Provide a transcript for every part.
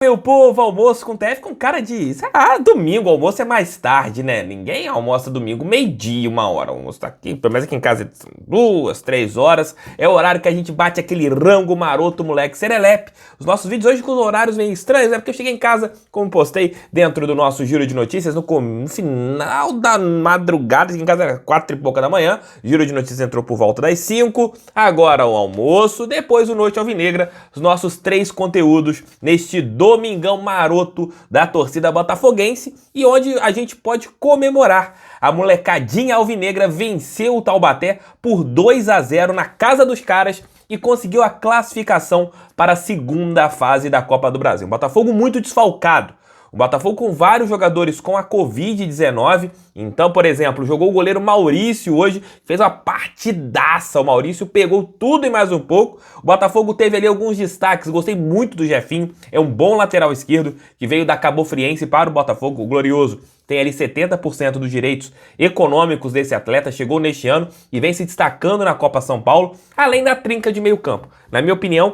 Meu povo, almoço com TF com cara de... domingo, almoço é mais tarde, né? Ninguém almoça domingo, meio-dia, 1 hora. O almoço tá aqui, pelo menos aqui em casa, são 2, 3 horas. É o horário que a gente bate aquele rango maroto, moleque, serelepe. Os nossos vídeos hoje com os horários meio estranhos, né? Porque eu cheguei em casa, como postei, dentro do nosso giro de notícias, no final da madrugada, aqui em casa era 4 e pouca da manhã. Giro de notícias entrou por volta das 5. Agora o almoço, depois o Noite Alvinegra. Os nossos 3 conteúdos neste domingão maroto da torcida botafoguense e onde a gente pode comemorar. A molecadinha alvinegra venceu o Taubaté por 2-0 na casa dos caras e conseguiu a classificação para a segunda fase da Copa do Brasil. Um Botafogo muito desfalcado. O Botafogo com vários jogadores com a Covid-19. Então, por exemplo, jogou o goleiro Maurício hoje, fez uma partidaça. O Maurício pegou tudo e mais um pouco. O Botafogo teve ali alguns destaques. Gostei muito do Jefinho. É um bom lateral esquerdo que veio da Cabo Friense para o Botafogo. O Glorioso tem ali 70% dos direitos econômicos desse atleta. Chegou neste ano e vem se destacando na Copa São Paulo, além da trinca de meio campo. Na minha opinião,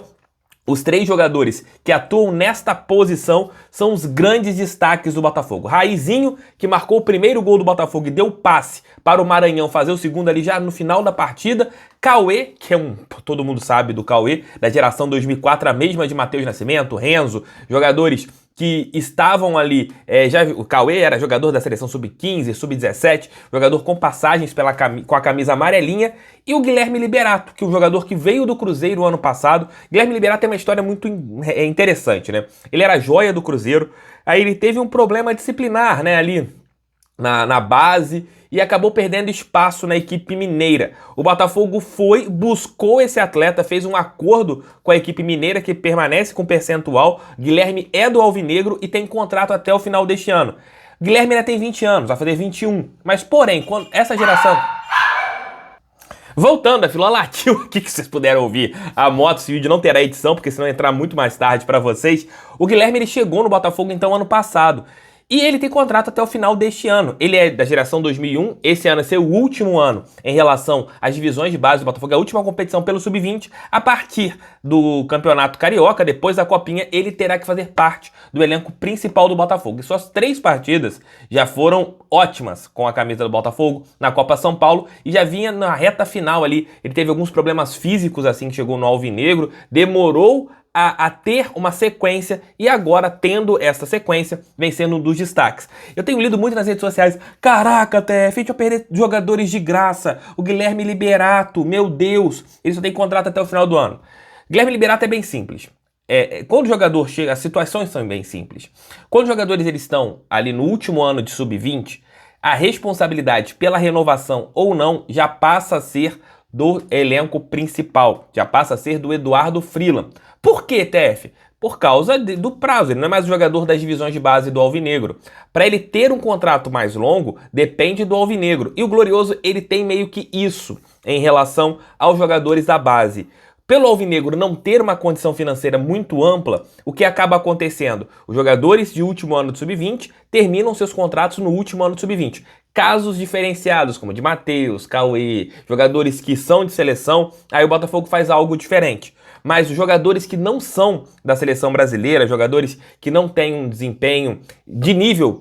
os 3 jogadores que atuam nesta posição são os grandes destaques do Botafogo. Raizinho, que marcou o primeiro gol do Botafogo e deu passe para o Maranhão fazer o segundo ali já no final da partida. Cauê, que todo mundo sabe do Cauê, da geração 2004, a mesma de Matheus Nascimento, Renzo, jogadores que estavam ali, o Cauê era jogador da seleção sub-15, sub-17, jogador com passagens com a camisa amarelinha, e o Guilherme Liberato, que é um jogador que veio do Cruzeiro ano passado. Guilherme Liberato tem uma história muito interessante, né? Ele era joia do Cruzeiro, aí ele teve um problema disciplinar, né, ali na base, e acabou perdendo espaço na equipe mineira. O Botafogo buscou esse atleta, fez um acordo com a equipe mineira que permanece com percentual. Guilherme é do Alvinegro e tem contrato até o final deste ano. Guilherme ainda tem 20 anos, vai fazer 21. Mas porém, quando essa geração... Voltando, a Filó latiu aqui que vocês puderam ouvir a moto. Esse vídeo não terá edição, porque senão entrar muito mais tarde para vocês. O Guilherme ele chegou no Botafogo então ano passado. E ele tem contrato até o final deste ano. Ele é da geração 2001, esse ano é seu último ano em relação às divisões de base do Botafogo, a última competição pelo Sub-20. A partir do Campeonato Carioca, depois da Copinha, ele terá que fazer parte do elenco principal do Botafogo. E suas 3 partidas já foram ótimas com a camisa do Botafogo na Copa São Paulo e já vinha na reta final ali. Ele teve alguns problemas físicos assim que chegou no Alvinegro, demorou a ter uma sequência e agora, tendo essa sequência, vem sendo um dos destaques. Eu tenho lido muito nas redes sociais: caraca, TF, a gente vai perder jogadores de graça. O Guilherme Liberato, meu Deus, ele só tem contrato até o final do ano. Guilherme Liberato é bem simples. Quando o jogador chega, as situações são bem simples. Quando os jogadores eles estão ali no último ano de sub-20, a responsabilidade pela renovação ou não já passa a ser do elenco principal, já passa a ser do Eduardo Freeland. Por que, TF? Por causa do prazo, ele não é mais o jogador das divisões de base do Alvinegro. Para ele ter um contrato mais longo, depende do Alvinegro. E o Glorioso, ele tem meio que isso em relação aos jogadores da base. Pelo Alvinegro não ter uma condição financeira muito ampla, o que acaba acontecendo? Os jogadores de último ano de sub-20 terminam seus contratos no último ano de sub-20. Casos diferenciados, como de Matheus, Cauê, jogadores que são de seleção, aí o Botafogo faz algo diferente. Mas os jogadores que não são da seleção brasileira, jogadores que não têm um desempenho de nível,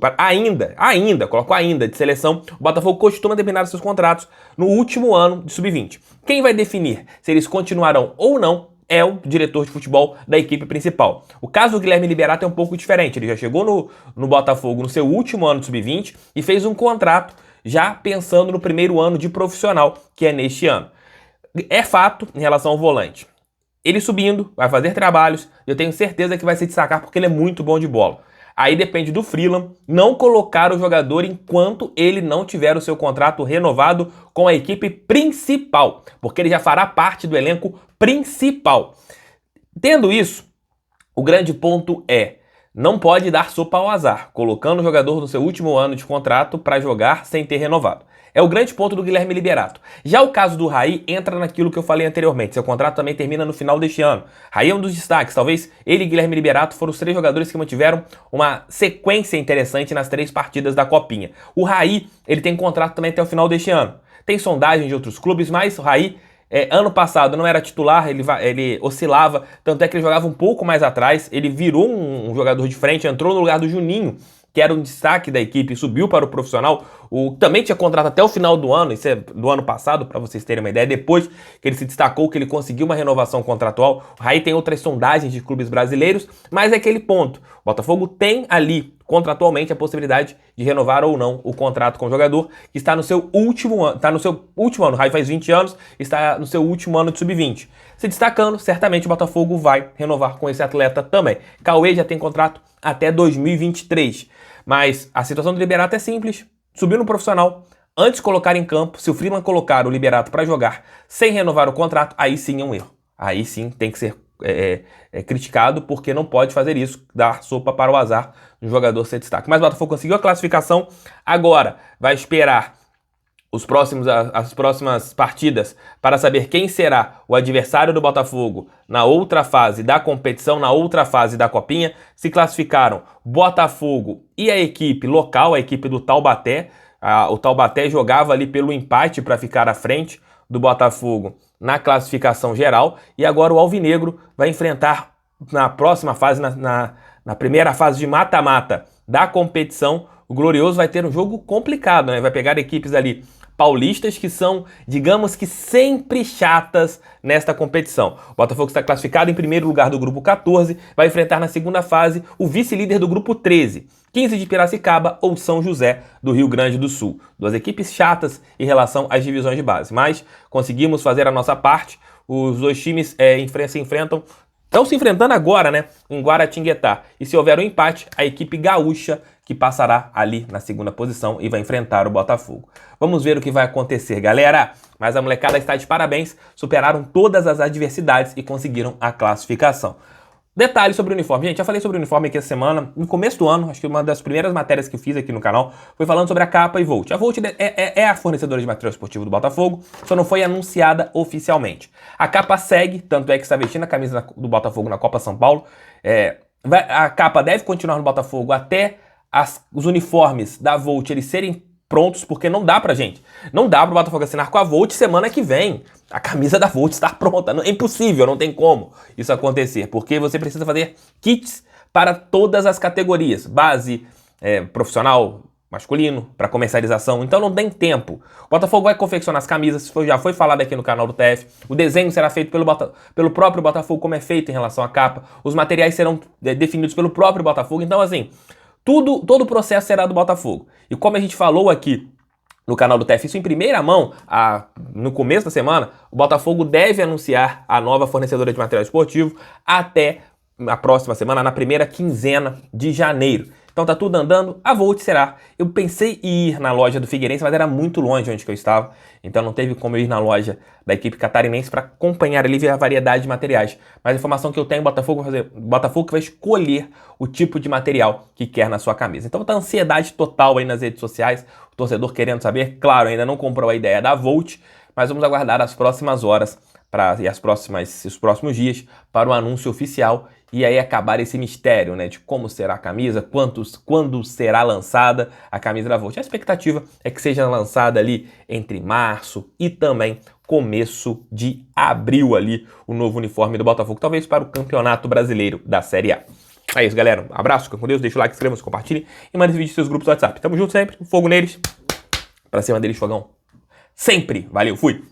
colocou ainda, de seleção, o Botafogo costuma terminar seus contratos no último ano de sub-20. Quem vai definir se eles continuarão ou não é o diretor de futebol da equipe principal. O caso do Guilherme Liberato é um pouco diferente. Ele já chegou no Botafogo no seu último ano de sub-20 e fez um contrato já pensando no primeiro ano de profissional, que é neste ano. É fato em relação ao volante. Ele subindo, vai fazer trabalhos, eu tenho certeza que vai se destacar porque ele é muito bom de bola. Aí depende do Freeland não colocar o jogador enquanto ele não tiver o seu contrato renovado com a equipe principal, porque ele já fará parte do elenco principal. Tendo isso, o grande ponto é: não pode dar sopa ao azar, colocando o jogador no seu último ano de contrato para jogar sem ter renovado. É o grande ponto do Guilherme Liberato. Já o caso do Raí entra naquilo que eu falei anteriormente. Seu contrato também termina no final deste ano. Raí é um dos destaques. Talvez ele e Guilherme Liberato foram os 3 jogadores que mantiveram uma sequência interessante nas 3 partidas da Copinha. O Raí, ele tem contrato também até o final deste ano. Tem sondagem de outros clubes, mas o Raí Ano passado não era titular, ele oscilava, tanto é que ele jogava um pouco mais atrás, ele virou um jogador de frente, entrou no lugar do Juninho, que era um destaque da equipe, subiu para o profissional. Também tinha contrato até o final do ano, isso é do ano passado, para vocês terem uma ideia, depois que ele se destacou, que ele conseguiu uma renovação contratual. O Raí tem outras sondagens de clubes brasileiros, mas é aquele ponto. O Botafogo tem ali, contratualmente, a possibilidade de renovar ou não o contrato com o jogador, que está no seu último ano, o Raí faz 20 anos, está no seu último ano de sub-20. Se destacando, certamente o Botafogo vai renovar com esse atleta também. Cauê já tem contrato até 2023. Mas a situação do Liberato é simples. Subiu no profissional, antes de colocar em campo, se o Freeland colocar o Liberato para jogar sem renovar o contrato, aí sim é um erro. Aí sim tem que ser criticado, porque não pode fazer isso, dar sopa para o azar no jogador ser destaque. Mas o Botafogo conseguiu a classificação, agora vai esperar as próximas partidas para saber quem será o adversário do Botafogo na outra fase da competição, na outra fase da Copinha. Se classificaram Botafogo e a equipe local, a equipe do Taubaté. O Taubaté jogava ali pelo empate para ficar à frente do Botafogo na classificação geral. E agora o Alvinegro vai enfrentar na próxima fase, na primeira fase de mata-mata da competição. O Glorioso vai ter um jogo complicado, né? Vai pegar equipes ali paulistas que são, digamos que, sempre chatas nesta competição. O Botafogo está classificado em primeiro lugar do grupo 14, vai enfrentar na segunda fase o vice-líder do grupo 13, 15 de Piracicaba ou São José do Rio Grande do Sul. Duas equipes chatas em relação às divisões de base, mas conseguimos fazer a nossa parte. Os dois times estão se enfrentando agora, né, em Guaratinguetá. E se houver um empate, a equipe gaúcha que passará ali na segunda posição e vai enfrentar o Botafogo. Vamos ver o que vai acontecer, galera. Mas a molecada está de parabéns, superaram todas as adversidades e conseguiram a classificação. Detalhes sobre o uniforme. Gente, já falei sobre o uniforme aqui essa semana, no começo do ano, acho que uma das primeiras matérias que eu fiz aqui no canal foi falando sobre a Capa e Volt. A Volt é a fornecedora de material esportivo do Botafogo, só não foi anunciada oficialmente. A Capa segue, tanto é que está vestindo a camisa do Botafogo na Copa São Paulo. A Capa deve continuar no Botafogo até os uniformes da Volt eles serem prontos, porque não dá pra gente. Não dá pro Botafogo assinar com a Volt semana que vem. A camisa da Volt está pronta. É impossível, não tem como isso acontecer, porque você precisa fazer kits para todas as categorias. Base, profissional, masculino, para comercialização. Então não tem tempo. O Botafogo vai confeccionar as camisas, já foi falado aqui no canal do TF. O desenho será feito pelo próprio Botafogo, como é feito em relação à capa. Os materiais serão definidos pelo próprio Botafogo. Então, assim, todo o processo será do Botafogo. E como a gente falou aqui no canal do TF, isso em primeira mão, no começo da semana, o Botafogo deve anunciar a nova fornecedora de material esportivo até a próxima semana, na primeira quinzena de janeiro. Então tá tudo andando, a Volt será. Eu pensei em ir na loja do Figueirense, mas era muito longe onde que eu estava, então não teve como eu ir na loja da equipe catarinense para acompanhar ali, ver a variedade de materiais. Mas a informação que eu tenho, o Botafogo que vai escolher o tipo de material que quer na sua camisa. Então tá ansiedade total aí nas redes sociais, o torcedor querendo saber. Claro, ainda não comprou a ideia da Volt, mas vamos aguardar as próximas horas os próximos dias para o anúncio oficial e aí acabar esse mistério, né, de como será a camisa, quando será lançada a camisa da Volt. A expectativa é que seja lançada ali entre março e também começo de abril ali o novo uniforme do Botafogo, talvez para o Campeonato Brasileiro da Série A. É isso, galera. Um abraço, fica com Deus, deixa o like, inscreva-se, compartilhe e mande esse vídeo nos seus grupos do WhatsApp. Tamo junto sempre, fogo neles, pra cima deles, fogão. Sempre. Valeu, fui!